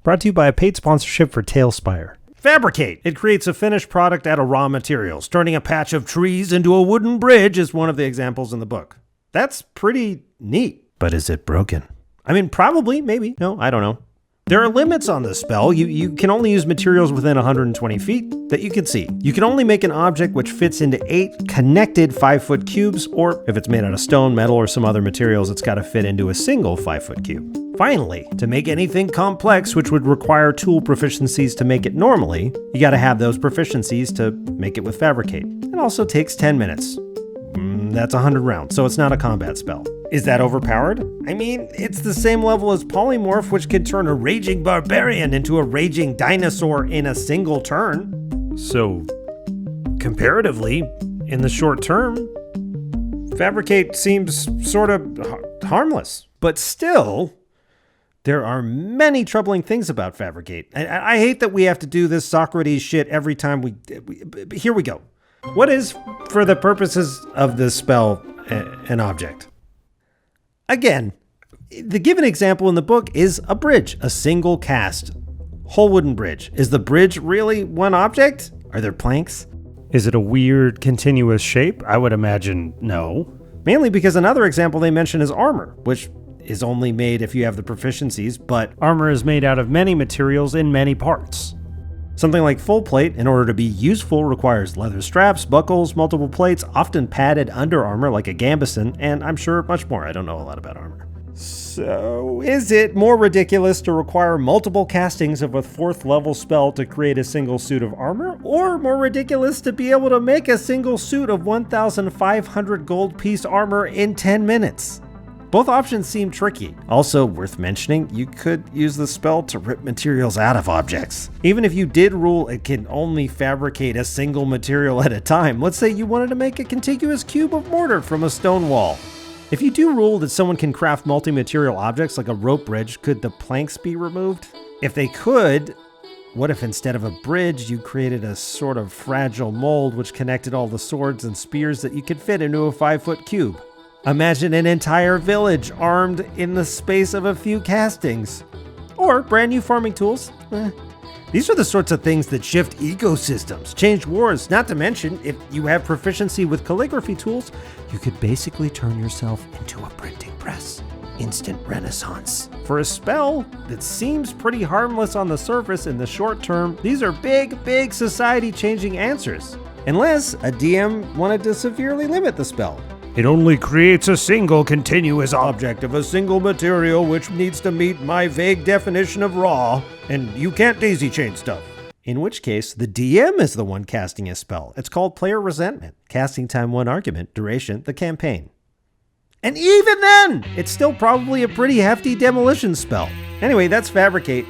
Brought to you by a paid sponsorship for Tailspire. Fabricate. It creates a finished product out of raw materials. Turning a patch of trees into a wooden bridge is one of the examples in the book. That's pretty neat. But is it broken? I mean, probably, maybe. No, I don't know. There are limits on this spell. You can only use materials within 120 feet that you can see. You can only make an object which fits into 8 connected 5-foot cubes, or if it's made out of stone, metal, or some other materials, it's got to fit into a single 5-foot cube. Finally, to make anything complex, which would require tool proficiencies to make it normally, you got to have those proficiencies to make it with Fabricate. It also takes 10 minutes. That's 100 rounds, so it's not a combat spell. Is that overpowered? I mean, it's the same level as Polymorph, which can turn a raging barbarian into a raging dinosaur in a single turn. So, comparatively, in the short term, Fabricate seems sort of harmless. But still, there are many troubling things about Fabricate. I hate that we have to do this Socrates shit every time here we go. What is, for the purposes of this spell, an object? Again, the given example in the book is a bridge, a single cast, whole wooden bridge. Is the bridge really one object? Are there planks? Is it a weird continuous shape? I would imagine no. Mainly because another example they mention is armor, which is only made if you have the proficiencies, but armor is made out of many materials in many parts. Something like full plate, in order to be useful, requires leather straps, buckles, multiple plates, often padded under armor like a gambeson, and I'm sure much more. I don't know a lot about armor. So, is it more ridiculous to require multiple castings of a 4th level spell to create a single suit of armor, or more ridiculous to be able to make a single suit of 1,500 gold piece armor in 10 minutes? Both options seem tricky. Also worth mentioning, you could use the spell to rip materials out of objects. Even if you did rule it can only fabricate a single material at a time, let's say you wanted to make a contiguous cube of mortar from a stone wall. If you do rule that someone can craft multi-material objects like a rope bridge, could the planks be removed? If they could, what if instead of a bridge, you created a sort of fragile mold which connected all the swords and spears that you could fit into a 5-foot cube? Imagine an entire village armed in the space of a few castings. Or brand new farming tools. These are the sorts of things that shift ecosystems, change wars, not to mention, if you have proficiency with calligraphy tools, you could basically turn yourself into a printing press. Instant renaissance. For a spell that seems pretty harmless on the surface in the short term, these are big society-changing answers. Unless a DM wanted to severely limit the spell. It only creates a single continuous object of a single material which needs to meet my vague definition of raw, and you can't daisy chain stuff. In which case, the DM is the one casting a spell. It's called Player Resentment. Casting time 1 argument, duration, the campaign. And even then, it's still probably a pretty hefty demolition spell. Anyway, that's Fabricate.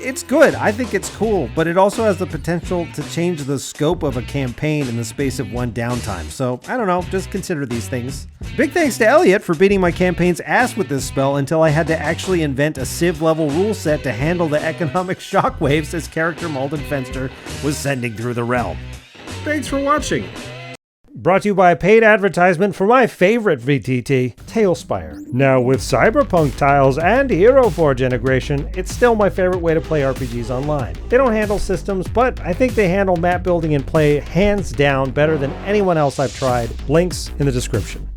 It's good. I think it's cool, but it also has the potential to change the scope of a campaign in the space of 1 downtime. So, I don't know, just consider these things. Big thanks to Elliot for beating my campaign's ass with this spell until I had to actually invent a Civ-level rule set to handle the economic shockwaves his character Malden Fenster was sending through the realm. Thanks for watching. Brought to you by a paid advertisement for my favorite VTT, Tailspire. Now with Cyberpunk tiles and Hero Forge integration, it's still my favorite way to play RPGs online. They don't handle systems, but I think they handle map building and play hands down better than anyone else I've tried. Links in the description.